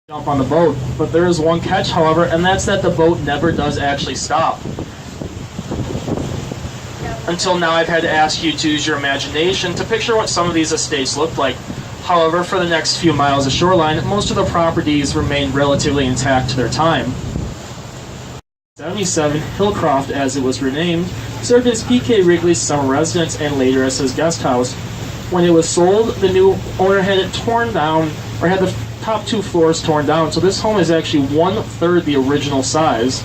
jump on the boat. But there is one catch, however, and that's that the boat never does actually stop. Until now, I've had to ask you to use your imagination to picture what some of these estates looked like. However, for the next few miles of shoreline, most of the properties remain relatively intact to their time. 77, Hillcroft, as it was renamed, served as P.K. Wrigley's summer residence and later as his guest house. When it was sold, the new owner had it torn down, or had the top 2 floors torn down, so this home is actually 1/3 the original size.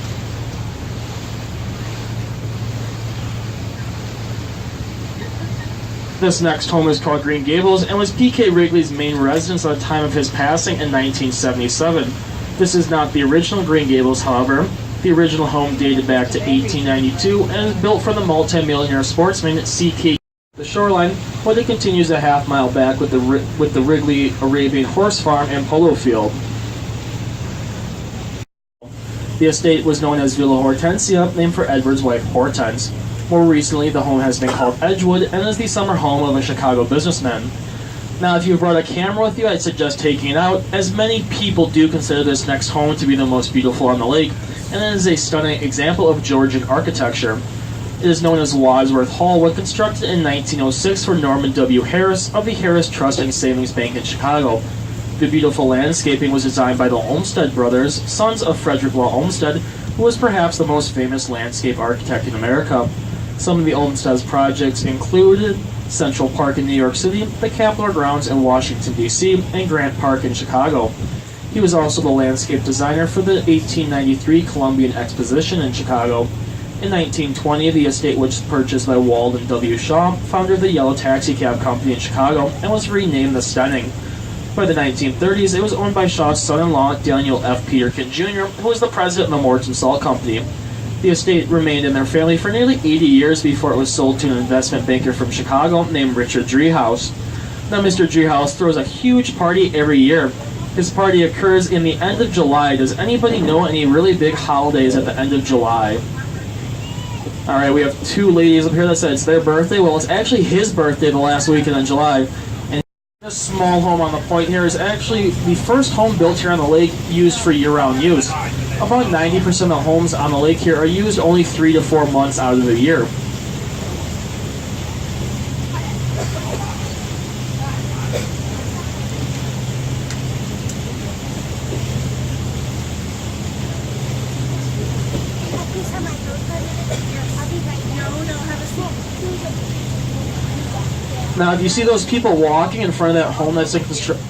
This next home is called Green Gables and was P.K. Wrigley's main residence at the time of his passing in 1977. This is not the original Green Gables, however. The original home dated back to 1892 and is built for the multi-millionaire sportsman C.K. The shoreline, but it continues a half-mile back with the Wrigley Arabian Horse Farm and Polo Field. The estate was known as Villa Hortensia, named for Edward's wife Hortense. More recently, the home has been called Edgewood and is the summer home of a Chicago businessman. Now, if you've brought a camera with you, I'd suggest taking it out, as many people do consider this next home to be the most beautiful on the lake, and it is a stunning example of Georgian architecture. It is known as Wodsworth Hall, was constructed in 1906 for Norman W. Harris of the Harris Trust and Savings Bank in Chicago. The beautiful landscaping was designed by the Olmsted brothers, sons of Frederick Law Olmsted, who was perhaps the most famous landscape architect in America. Some of the Olmsted's projects included Central Park in New York City, the Capitol Grounds in Washington, D.C., and Grant Park in Chicago. He was also the landscape designer for the 1893 Columbian Exposition in Chicago. In 1920, the estate was purchased by Walden W. Shaw, founder of the Yellow Taxi Cab Company in Chicago, and was renamed the Stenning. By the 1930s, it was owned by Shaw's son-in-law, Daniel F. Peterkin Jr., who was the president of the Morton Salt Company. The estate remained in their family for nearly 80 years before it was sold to an investment banker from Chicago named Richard Driehaus. Now, Mr. Driehaus throws a huge party every year. His party occurs in the end of July. Does anybody know any really big holidays at the end of July? Alright, we have 2 ladies up here that said it's their birthday. Well, it's actually his birthday the last weekend in July. And this small home on the point here is actually the first home built here on the lake used for year-round use. About 90% of the homes on the lake here are used only 3 to 4 months out of the year. Now, if you see those people walking in front of that home that's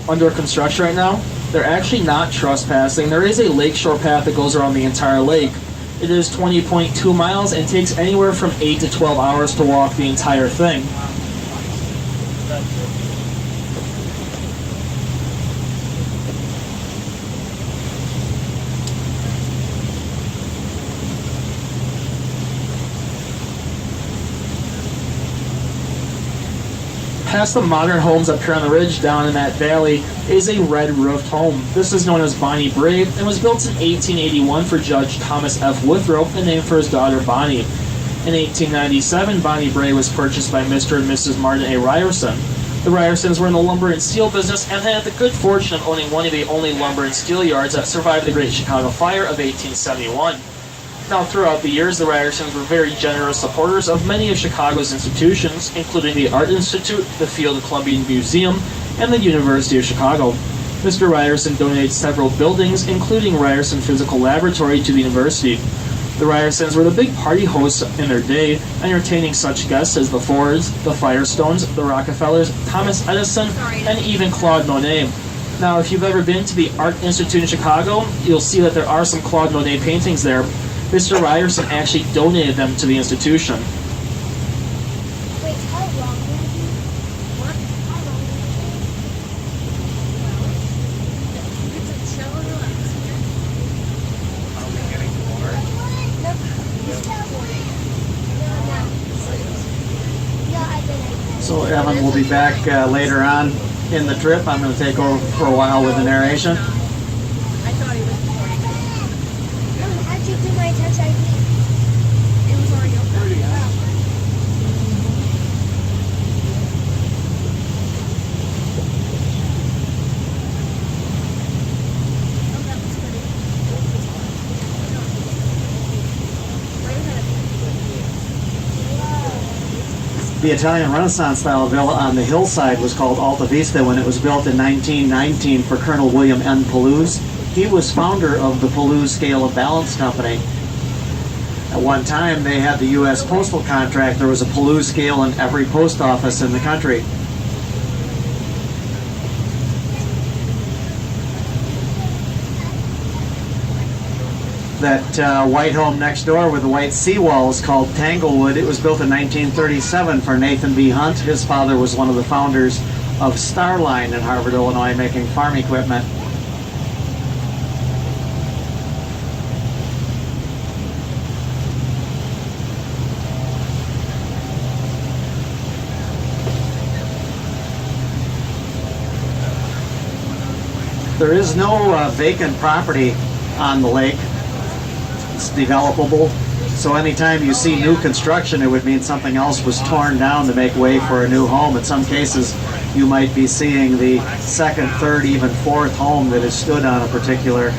under construction right now, they're actually not trespassing. There is a lakeshore path that goes around the entire lake. It is 20.2 miles and takes anywhere from 8 to 12 hours to walk the entire thing. Past the modern homes up here on the ridge down in that valley is a red-roofed home. This is known as Bonnie Brae and was built in 1881 for Judge Thomas F. Withrow and named for his daughter Bonnie. In 1897, Bonnie Brae was purchased by Mr. and Mrs. Martin A. Ryerson. The Ryersons were in the lumber and steel business and had the good fortune of owning one of the only lumber and steel yards that survived the Great Chicago Fire of 1871. Now, throughout the years, the Ryersons were very generous supporters of many of Chicago's institutions, including the Art Institute, the Field and Columbian Museum, and the University of Chicago. Mr. Ryerson donated several buildings, including Ryerson Physical Laboratory, to the university. The Ryersons were the big party hosts in their day, entertaining such guests as the Fords, the Firestones, the Rockefellers, Thomas Edison, and even Claude Monet. Now, if you've ever been to the Art Institute in Chicago, you'll see that there are some Claude Monet paintings there. Mr. Ryerson actually donated them to the institution. Wait, how long? What? How long? It's a chill and relax here. Are we getting bored? So Evan will be back later on in the trip. I'm going to take over for a while with the narration. I thought he was recording. How'd you do my touch ID? It was already open. The Italian Renaissance style villa on the hillside was called Alta Vista when it was built in 1919 for Colonel William N. Palouse. He was founder of the Palouse Scale of Balance Company. At one time, they had the U.S. postal contract. There was a Palouse scale in every post office in the country. That white home next door with the white seawall is called Tanglewood. It was built in 1937 for Nathan B. Hunt. His father was one of the founders of Starline in Harvard, Illinois, making farm equipment. There is no vacant property on the lake. It's developable. So anytime you see new construction, it would mean something else was torn down to make way for a new home. In some cases, you might be seeing the second, third, even fourth home that has stood on a particular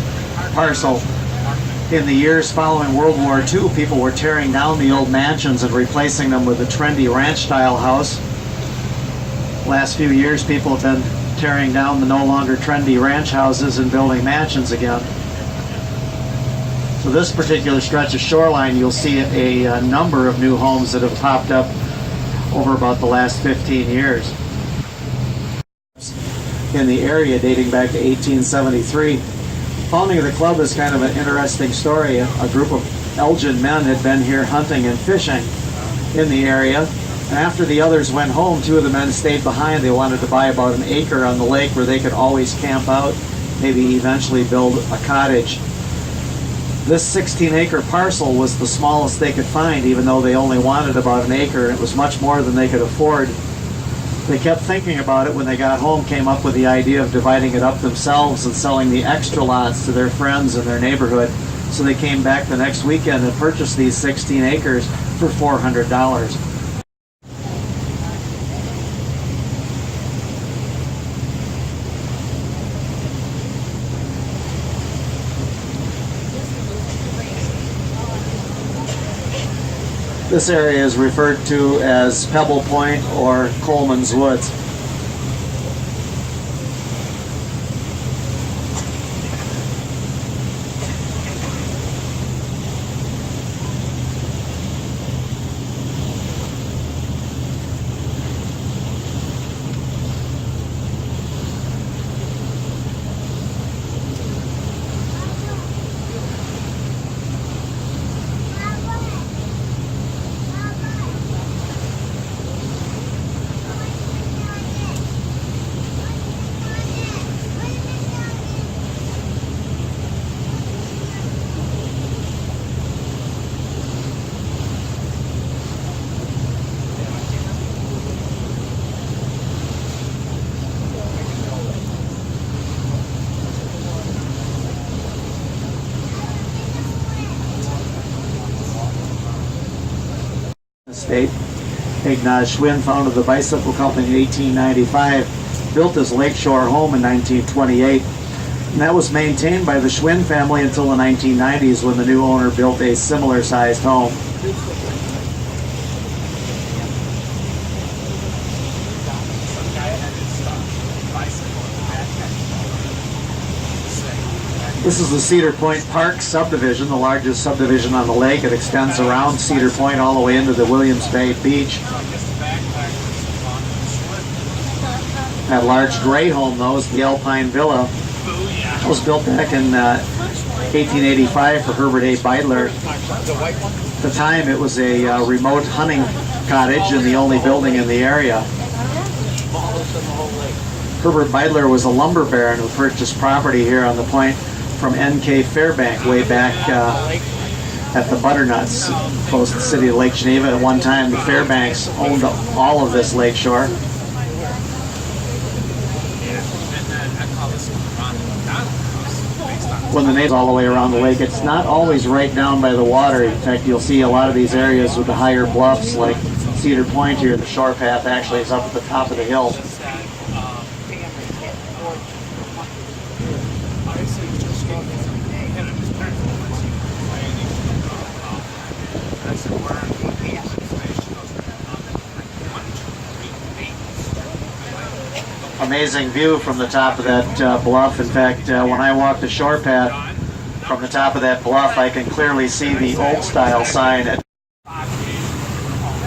parcel. In the years following World War II, people were tearing down the old mansions and replacing them with a trendy ranch-style house. Last few years, people have been tearing down the no longer trendy ranch houses and building mansions again. So this particular stretch of shoreline, you'll see a number of new homes that have popped up over about the last 15 years. In the area dating back to 1873. Founding of the club is kind of an interesting story. A group of Elgin men had been here hunting and fishing in the area. And after the others went home, two of the men stayed behind. They wanted to buy about an acre on the lake where they could always camp out, maybe eventually build a cottage. This 16-acre parcel was the smallest they could find, even though they only wanted about an acre, and it was much more than they could afford. They kept thinking about it. When they got home, came up with the idea of dividing it up themselves and selling the extra lots to their friends in their neighborhood. So they came back the next weekend and purchased these 16 acres for $400. This area is referred to as Pebble Point or Coleman's Woods. State. Ignaz Schwinn founded the bicycle company in 1895, built his lakeshore home in 1928, and that was maintained by the Schwinn family until the 1990s when the new owner built a similar sized home. This is the Cedar Point Park subdivision, the largest subdivision on the lake. It extends around Cedar Point all the way into the Williams Bay Beach. That large gray home, though, is the Alpine Villa. It was built back in 1885 for Herbert A. Beidler. At the time, it was a remote hunting cottage and the only building in the area. Herbert Beidler was a lumber baron who purchased property here on the point from N.K. Fairbank way back at the Butternuts, close to the city of Lake Geneva. At one time, the Fairbanks owned all of this lakeshore. When the neighbors all the way around the lake, it's not always right down by the water. In fact, you'll see a lot of these areas with the higher bluffs, like Cedar Point here. The shore path actually is up at the top of the hill. amazing view from the top of that bluff. In fact, when I walk the shore path from the top of that bluff, I can clearly see the old style sign.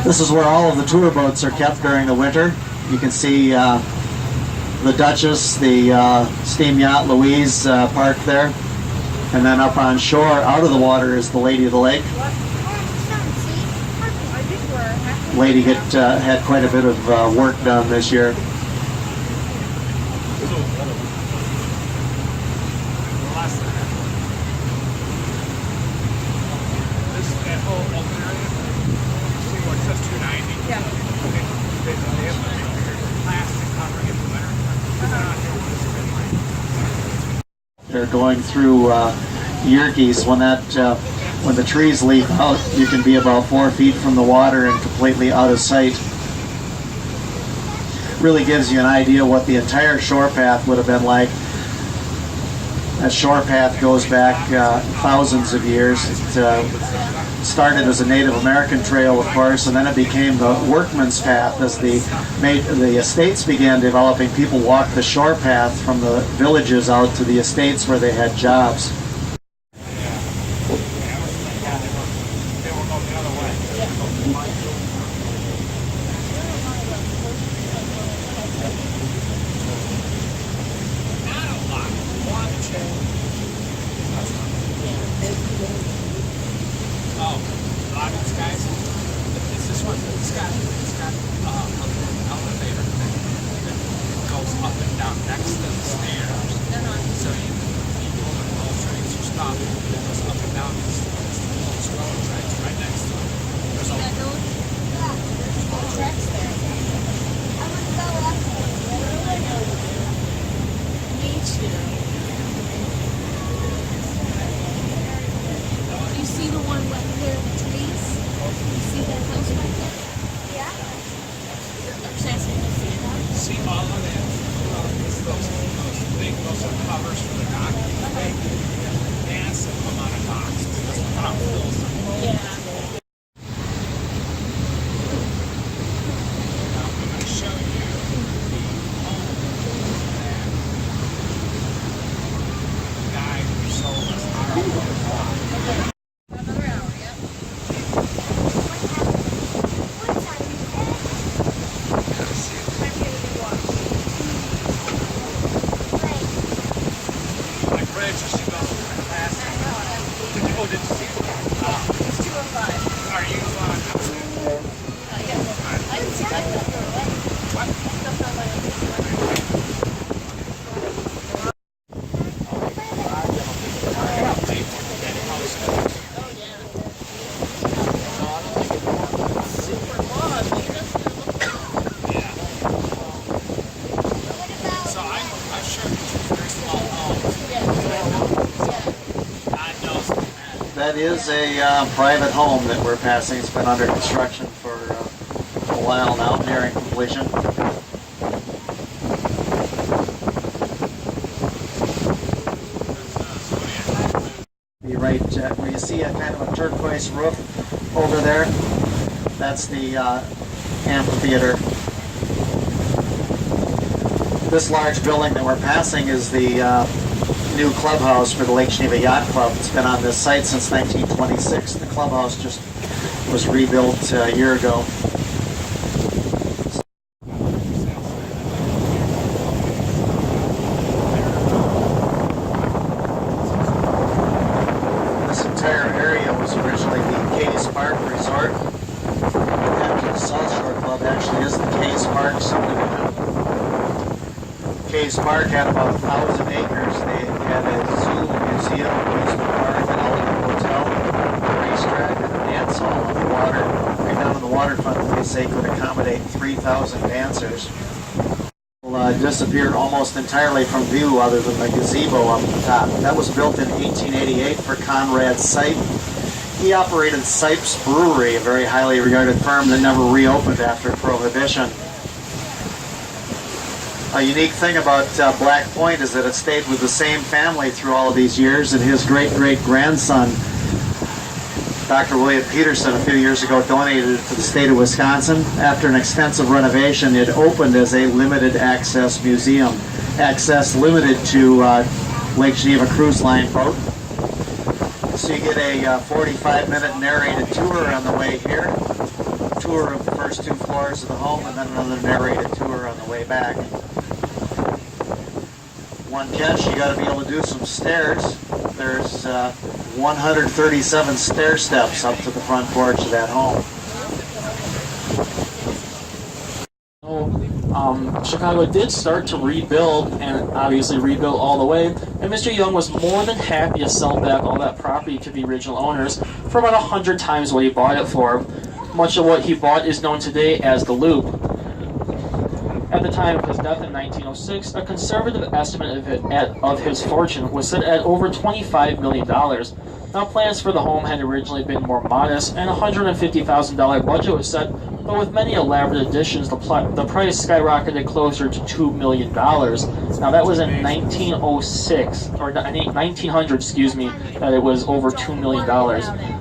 This is where all of the tour boats are kept during the winter. You can see the Duchess, the steam yacht Louise parked there. And then up on shore, out of the water, is the Lady of the Lake. Lady had quite a bit of work done this year. They're going through Yerkes. When the trees leaf out, you can be about 4 feet from the water and completely out of sight. Really gives you an idea what the entire shore path would have been like. That shore path goes back thousands of years. It started as a Native American trail, of course, and then it became the workman's path. As the estates began developing, people walked the shore path from the villages out to the estates where they had jobs. That is a private home that we're passing. It's been under construction for a while now, nearing completion. Be right where you see a kind of a turquoise roof over there. That's the amphitheater. This large building that we're passing is the new clubhouse for the Lake Geneva Yacht Club. It's been on this site since 1926. The clubhouse just was rebuilt a year ago. This entire area was originally the Cay's Park Resort. And the South Shore Club actually is the Cay's Park subdivision. Cay's Park had about 1,000 acres. They had a zoo, museum, amusement park, an elegant hotel, a racetrack, and a dance hall on the water. Right down on the waterfront, they say could accommodate 3,000 dancers. Disappeared almost entirely from view other than the gazebo up the top. That was built in 1888 for Conrad Sipe. He operated Sipe's Brewery, a very highly regarded firm that never reopened after Prohibition. A unique thing about Black Point is that it stayed with the same family through all of these years, and his great-great-grandson Dr. William Peterson a few years ago donated it to the state of Wisconsin. After an extensive renovation, it opened as a limited access museum. Access limited to Lake Geneva Cruise Line boat. So you get a 45-minute narrated tour on the way here. Tour of the first 2 floors of the home, and then another narrated tour on the way back. One catch, you got to be able to do some stairs. There's 137 stair steps up to the front porch of that home. Chicago did start to rebuild, and obviously rebuild all the way, and Mr. Young was more than happy to sell back all that property to the original owners for about 100 times what he bought it for. Much of what he bought is known today as the Loop. At the time of his death in 1906, a conservative estimate of his fortune was set at over $25 million. Now, plans for the home had originally been more modest, and a $150,000 budget was set, but with many elaborate additions, the price skyrocketed closer to $2 million. Now, that was in 1906, or 1900, excuse me, that it was over $2 million.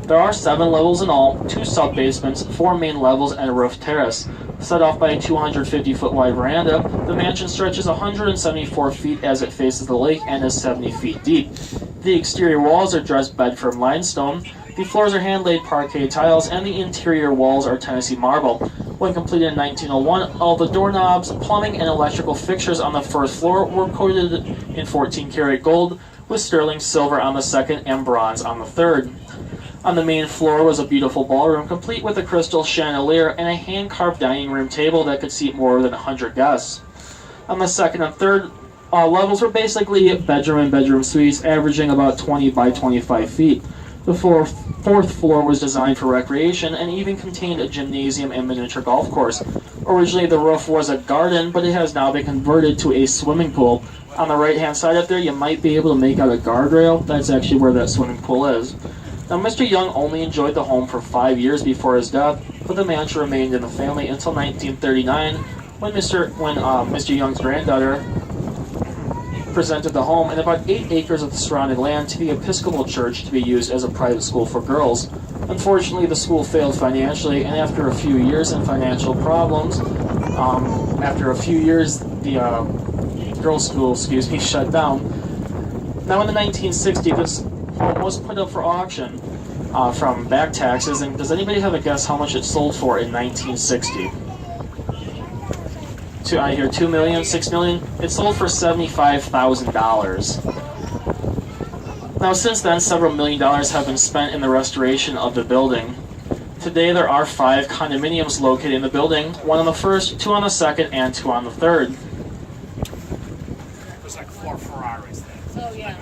There are 7 levels in all, 2 sub-basements, 4 main levels, and a roof terrace. Set off by a 250-foot wide veranda, the mansion stretches 174 feet as it faces the lake and is 70 feet deep. The exterior walls are dressed Bedford limestone, the floors are hand-laid parquet tiles, and the interior walls are Tennessee marble. When completed in 1901, all the doorknobs, plumbing, and electrical fixtures on the first floor were coated in 14-karat gold, with sterling silver on the second and bronze on the third. On the main floor was a beautiful ballroom, complete with a crystal chandelier and a hand-carved dining room table that could seat more than 100 guests. On the second and third levels were basically bedroom and bedroom suites, averaging about 20 by 25 feet. The fourth floor was designed for recreation and even contained a gymnasium and miniature golf course. Originally, the roof was a garden, but it has now been converted to a swimming pool. On the right-hand side up there, you might be able to make out a guardrail. That's actually where that swimming pool is. Now, Mr. Young only enjoyed the home for 5 years before his death, but the mansion remained in the family until 1939, when Mr. Young's granddaughter presented the home and about 8 acres of the surrounding land to the Episcopal Church to be used as a private school for girls. Unfortunately, the school failed financially, and after a few years in financial problems, the girls' school, shut down. Now, in the 1960s, this home was put up for auction from back taxes, and does anybody have a guess how much it sold for in 1960? I hear $2 million, $6 million. It sold for $75,000. Now, since then, several $1 million have been spent in the restoration of the building. Today, there are 5 condominiums located in the building, 1 on the first, 2 on the second, and 2 on the third. There's like 4 Ferraris there. Oh, yeah.